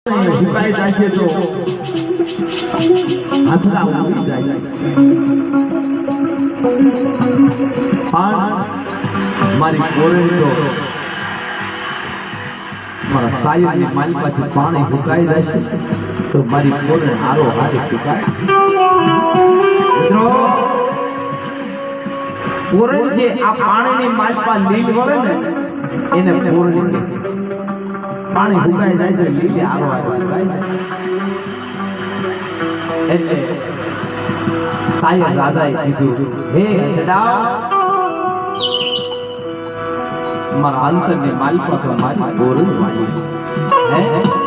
સુકાઈ જાય છે તો આસરા ઉડી જાય છે પણ મારી કોરડી તો મારા સાયરની માલિકાથી પાણી સુકાઈ જાય છે તો મારી કોરડી હારો હારે સુકાય મિત્રો કોરડી જે આ પાણીની માલિકા લીલ વળે ને એને કોરડી કહે છે પાણી ભૂકાઈ જાય તો લીલે આરો આરો ભૂકાઈ જાય એટલે સાયર રાજાએ કીધું હે સડાવ મારા અંતરની માલિકા તો મારી કોરડી વાળી છે હે